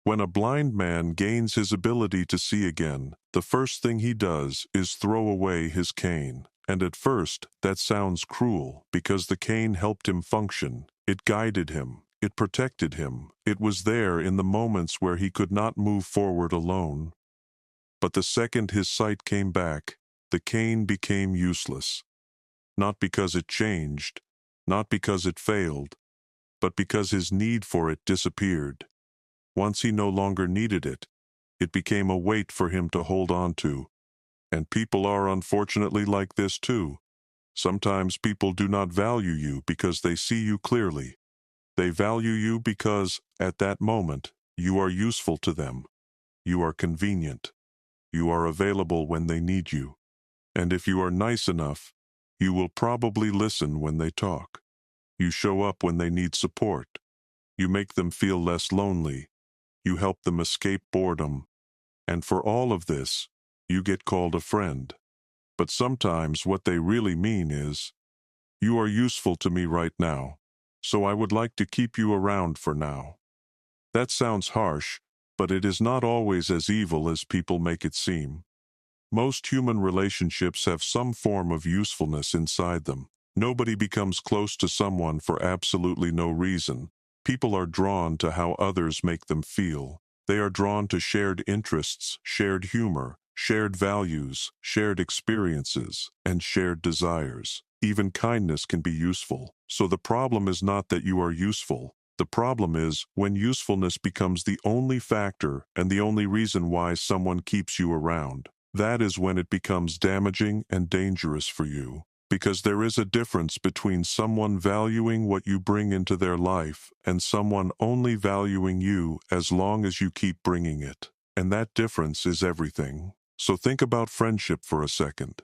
When a blind man gains his ability to see again, the first thing he does is throw away his cane. And at first, that sounds cruel, because the cane helped him function. It guided him. It protected him. It was there in the moments where he could not move forward alone. But the second his sight came back, the cane became useless. Not because it changed, not because it failed, but because his need for it disappeared. Once he no longer needed it, it became a weight for him to hold on to. And people are unfortunately like this too. Sometimes people do not value you because they see you clearly. They value you because, at that moment, you are useful to them. You are convenient. You are available when they need you. And if you are nice enough, you will probably listen when they talk. You show up when they need support. You make them feel less lonely. You help them escape boredom. And for all of this, you get called a friend. But sometimes what they really mean is, you are useful to me right now, so I would like to keep you around for now. That sounds harsh, but it is not always as evil as people make it seem. Most human relationships have some form of usefulness inside them. Nobody becomes close to someone for absolutely no reason. People are drawn to how others make them feel. They are drawn to shared interests, shared humor, shared values, shared experiences, and shared desires. Even kindness can be useful. So the problem is not that you are useful. The problem is when usefulness becomes the only factor and the only reason why someone keeps you around. That is when it becomes damaging and dangerous for you. Because there is a difference between someone valuing what you bring into their life and someone only valuing you as long as you keep bringing it. And that difference is everything. So think about friendship for a second.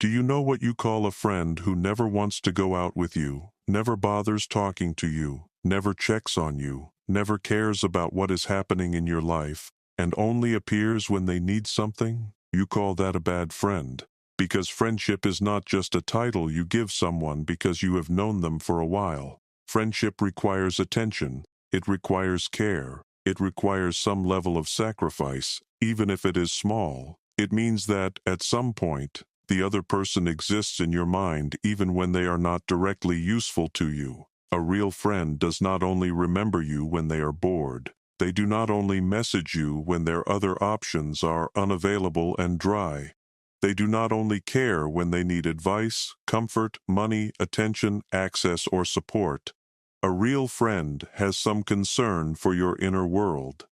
Do you know what you call a friend who never wants to go out with you, never bothers talking to you, never checks on you, never cares about what is happening in your life, and only appears when they need something? You call that a bad friend. Because friendship is not just a title you give someone because you have known them for a while. Friendship requires attention. It requires care. It requires some level of sacrifice, even if it is small. It means that, at some point, the other person exists in your mind even when they are not directly useful to you. A real friend does not only remember you when they are bored. They do not only message you when their other options are unavailable and dry. They do not only care when they need advice, comfort, money, attention, access, or support. A real friend has some concern for your inner world.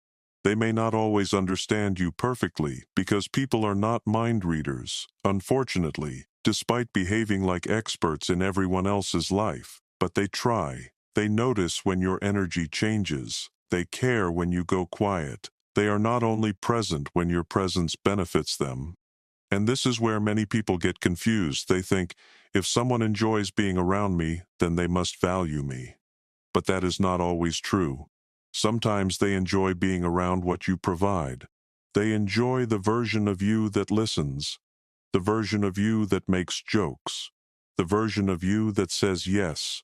They may not always understand you perfectly because people are not mind readers, unfortunately, despite behaving like experts in everyone else's life. But they try. They notice when your energy changes. They care when you go quiet. They are not only present when your presence benefits them. And this is where many people get confused. They think, if someone enjoys being around me, then they must value me. But that is not always true. Sometimes they enjoy being around what you provide. They enjoy the version of you that listens, the version of you that makes jokes, the version of you that says yes,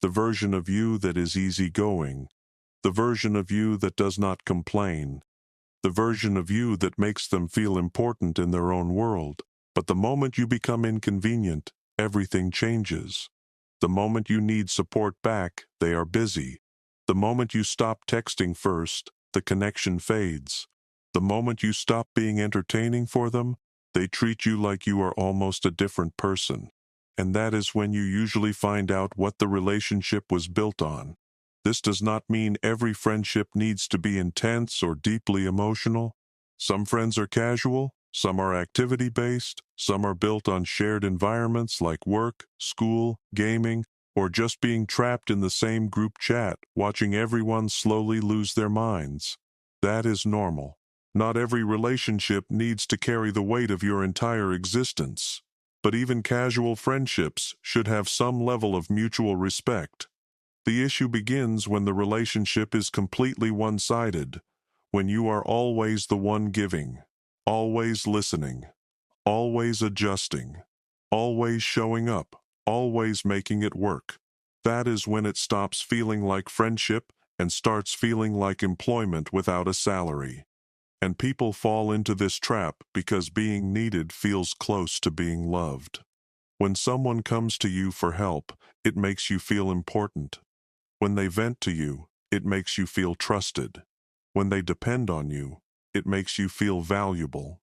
the version of you that is easygoing, the version of you that does not complain, the version of you that makes them feel important in their own world. But the moment you become inconvenient, everything changes. The moment you need support back, they are busy. The moment you stop texting first, the connection fades. The moment you stop being entertaining for them, they treat you like you are almost a different person. And that is when you usually find out what the relationship was built on. This does not mean every friendship needs to be intense or deeply emotional. Some friends are casual, some are activity-based, some are built on shared environments like work, school, gaming, or just being trapped in the same group chat, watching everyone slowly lose their minds. That is normal. Not every relationship needs to carry the weight of your entire existence. But even casual friendships should have some level of mutual respect. The issue begins when the relationship is completely one-sided, when you are always the one giving, always listening, always adjusting, always showing up, always making it work. That is when it stops feeling like friendship and starts feeling like employment without a salary. And people fall into this trap because being needed feels close to being loved. When someone comes to you for help, it makes you feel important. When they vent to you, it makes you feel trusted. When they depend on you, it makes you feel valuable.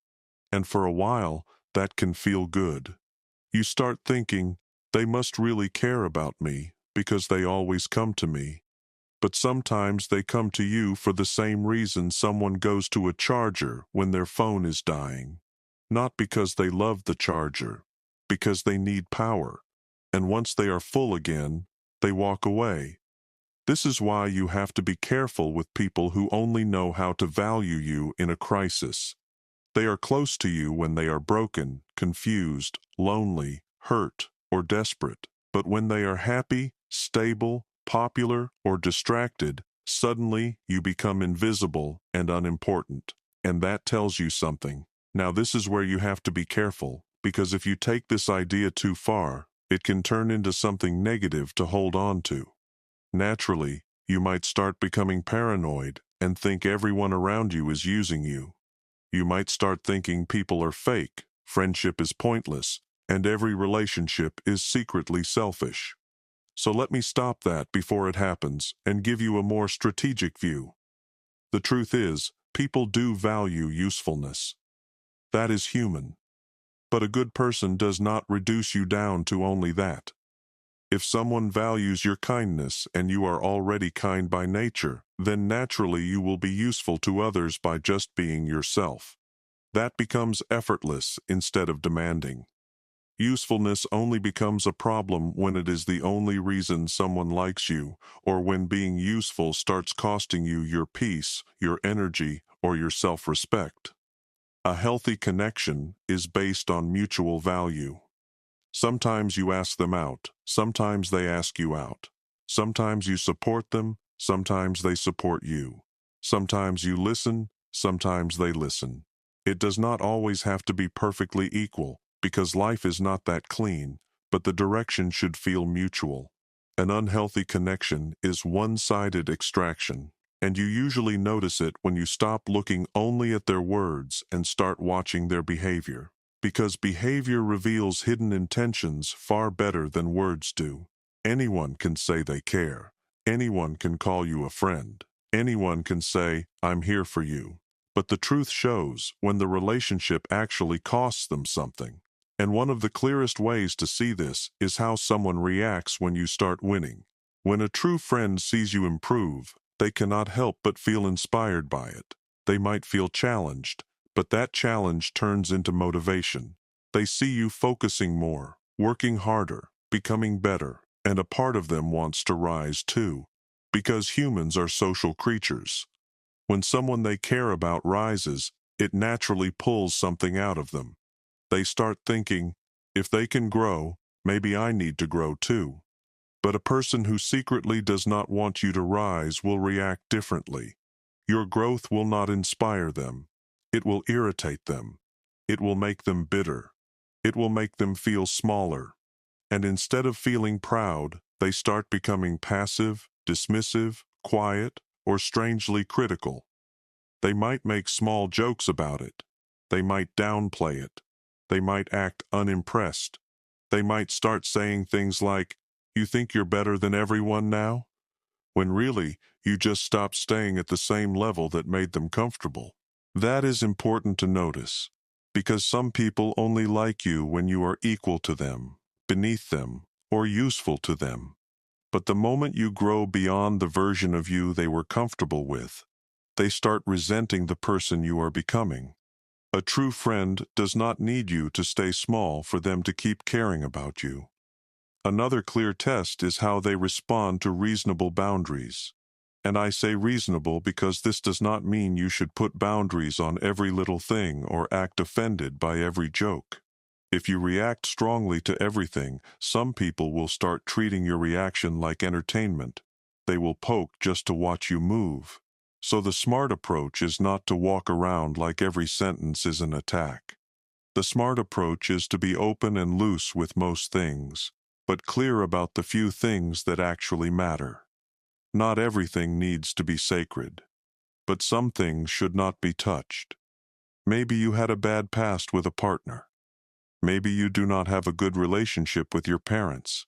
And for a while, that can feel good. You start thinking, they must really care about me because they always come to me. But sometimes they come to you for the same reason someone goes to a charger when their phone is dying. Not because they love the charger, because they need power. And once they are full again, they walk away. This is why you have to be careful with people who only know how to value you in a crisis. They are close to you when they are broken, confused, lonely, hurt, or desperate. But when they are happy, stable, popular, or distracted, suddenly you become invisible and unimportant. And that tells you something. Now this is where you have to be careful, because if you take this idea too far, it can turn into something negative to hold on to. Naturally, you might start becoming paranoid and think everyone around you is using you. You might start thinking people are fake, friendship is pointless, and every relationship is secretly selfish. So let me stop that before it happens and give you a more strategic view. The truth is, people do value usefulness. That is human. But a good person does not reduce you down to only that. If someone values your kindness and you are already kind by nature, then naturally you will be useful to others by just being yourself. That becomes effortless instead of demanding. Usefulness only becomes a problem when it is the only reason someone likes you, or when being useful starts costing you your peace, your energy, or your self-respect. A healthy connection is based on mutual value. Sometimes you ask them out, sometimes they ask you out. Sometimes you support them, sometimes they support you. Sometimes you listen, sometimes they listen. It does not always have to be perfectly equal, because life is not that clean, but the direction should feel mutual. An unhealthy connection is one-sided extraction, and you usually notice it when you stop looking only at their words and start watching their behavior. Because behavior reveals hidden intentions far better than words do. Anyone can say they care. Anyone can call you a friend. Anyone can say, I'm here for you. But the truth shows when the relationship actually costs them something. And one of the clearest ways to see this is how someone reacts when you start winning. When a true friend sees you improve, they cannot help but feel inspired by it. They might feel challenged, but that challenge turns into motivation. They see you focusing more, working harder, becoming better, and a part of them wants to rise too. Because humans are social creatures. When someone they care about rises, it naturally pulls something out of them. They start thinking, if they can grow, maybe I need to grow too. But a person who secretly does not want you to rise will react differently. Your growth will not inspire them. It will irritate them. It will make them bitter. It will make them feel smaller. And instead of feeling proud, they start becoming passive, dismissive, quiet, or strangely critical. They might make small jokes about it. They might downplay it. They might act unimpressed. They might start saying things like, "You think you're better than everyone now?" When really, you just stopped staying at the same level that made them comfortable. That is important to notice, because some people only like you when you are equal to them, beneath them, or useful to them. But the moment you grow beyond the version of you they were comfortable with, they start resenting the person you are becoming. A true friend does not need you to stay small for them to keep caring about you. Another clear test is how they respond to reasonable boundaries. And I say reasonable because this does not mean you should put boundaries on every little thing or act offended by every joke. If you react strongly to everything, some people will start treating your reaction like entertainment. They will poke just to watch you move. So the smart approach is not to walk around like every sentence is an attack. The smart approach is to be open and loose with most things, but clear about the few things that actually matter. Not everything needs to be sacred, but some things should not be touched. Maybe you had a bad past with a partner. Maybe you do not have a good relationship with your parents.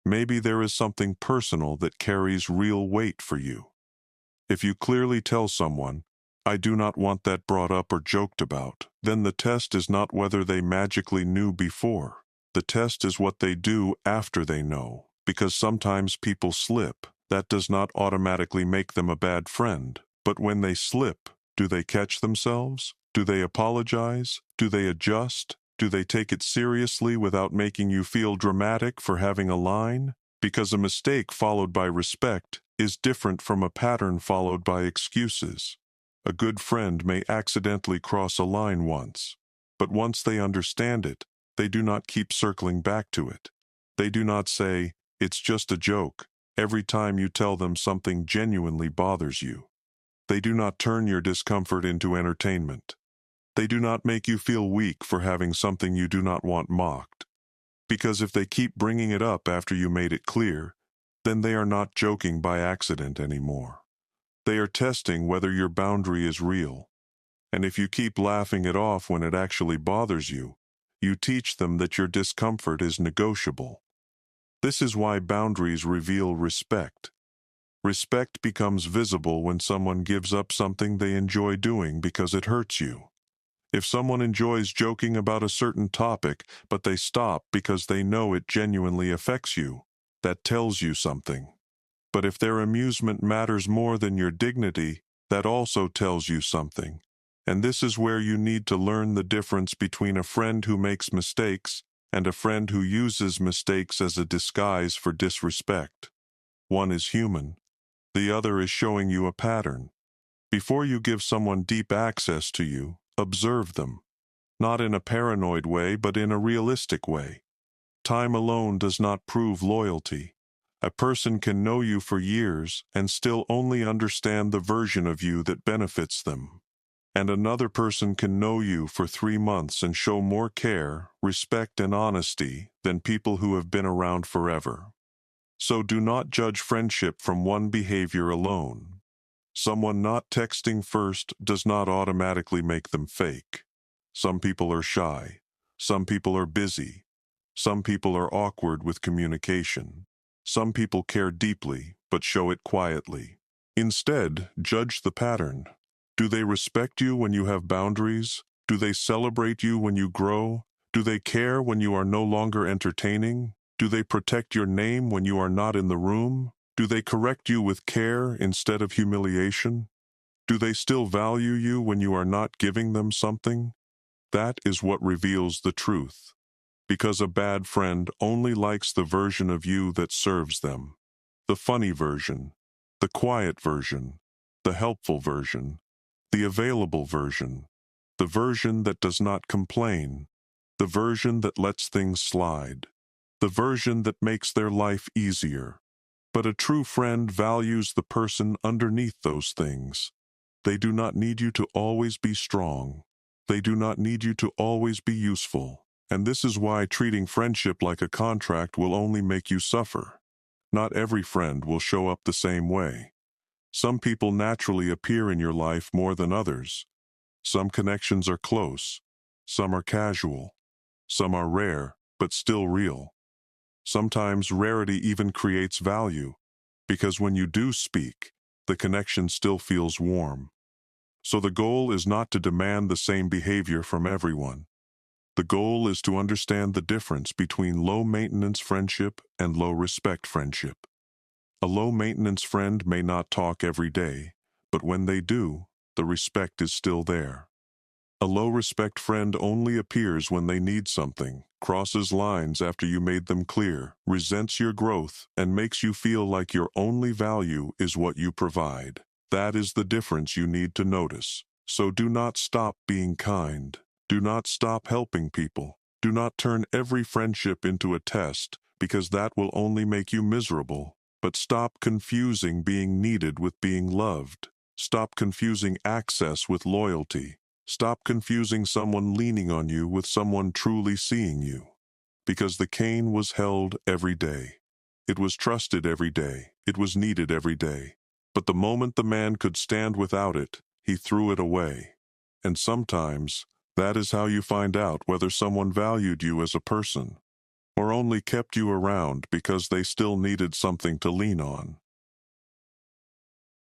Maybe there is something personal that carries real weight for you. If you clearly tell someone, "I do not want that brought up or joked about," then the test is not whether they magically knew before. The test is what they do after they know, because sometimes people slip. That does not automatically make them a bad friend. But when they slip, do they catch themselves? Do they apologize? Do they adjust? Do they take it seriously without making you feel dramatic for having a line? Because a mistake followed by respect is different from a pattern followed by excuses. A good friend may accidentally cross a line once, but once they understand it, they do not keep circling back to it. They do not say, "It's just a joke," every time you tell them something genuinely bothers you. They do not turn your discomfort into entertainment. They do not make you feel weak for having something you do not want mocked. Because if they keep bringing it up after you made it clear, then they are not joking by accident anymore. They are testing whether your boundary is real. And if you keep laughing it off when it actually bothers you, you teach them that your discomfort is negotiable. This is why boundaries reveal respect. Respect becomes visible when someone gives up something they enjoy doing because it hurts you. If someone enjoys joking about a certain topic, but they stop because they know it genuinely affects you, that tells you something. But if their amusement matters more than your dignity, that also tells you something. And this is where you need to learn the difference between a friend who makes mistakes and a friend who uses mistakes as a disguise for disrespect. One is human. The other is showing you a pattern. Before you give someone deep access to you, observe them. Not in a paranoid way, but in a realistic way. Time alone does not prove loyalty. A person can know you for years and still only understand the version of you that benefits them. And another person can know you for 3 months and show more care, respect, and honesty than people who have been around forever. So do not judge friendship from one behavior alone. Someone not texting first does not automatically make them fake. Some people are shy. Some people are busy. Some people are awkward with communication. Some people care deeply, but show it quietly. Instead, judge the pattern. Do they respect you when you have boundaries? Do they celebrate you when you grow? Do they care when you are no longer entertaining? Do they protect your name when you are not in the room? Do they correct you with care instead of humiliation? Do they still value you when you are not giving them something? That is what reveals the truth. Because a bad friend only likes the version of you that serves them. The funny version, the quiet version, the helpful version, the available version, the version that does not complain, the version that lets things slide, the version that makes their life easier. But a true friend values the person underneath those things. They do not need you to always be strong. They do not need you to always be useful. And this is why treating friendship like a contract will only make you suffer. Not every friend will show up the same way. Some people naturally appear in your life more than others. Some connections are close. Some are casual. Some are rare, but still real. Sometimes rarity even creates value, because when you do speak, the connection still feels warm. So the goal is not to demand the same behavior from everyone. The goal is to understand the difference between low-maintenance friendship and low-respect friendship. A low-maintenance friend may not talk every day, but when they do, the respect is still there. A low-respect friend only appears when they need something, crosses lines after you made them clear, resents your growth, and makes you feel like your only value is what you provide. That is the difference you need to notice. So do not stop being kind. Do not stop helping people. Do not turn every friendship into a test, because that will only make you miserable. But stop confusing being needed with being loved. Stop confusing access with loyalty. Stop confusing someone leaning on you with someone truly seeing you. Because the cane was held every day. It was trusted every day. It was needed every day. But the moment the man could stand without it, he threw it away. And sometimes, that is how you find out whether someone valued you as a person, or only kept you around because they still needed something to lean on.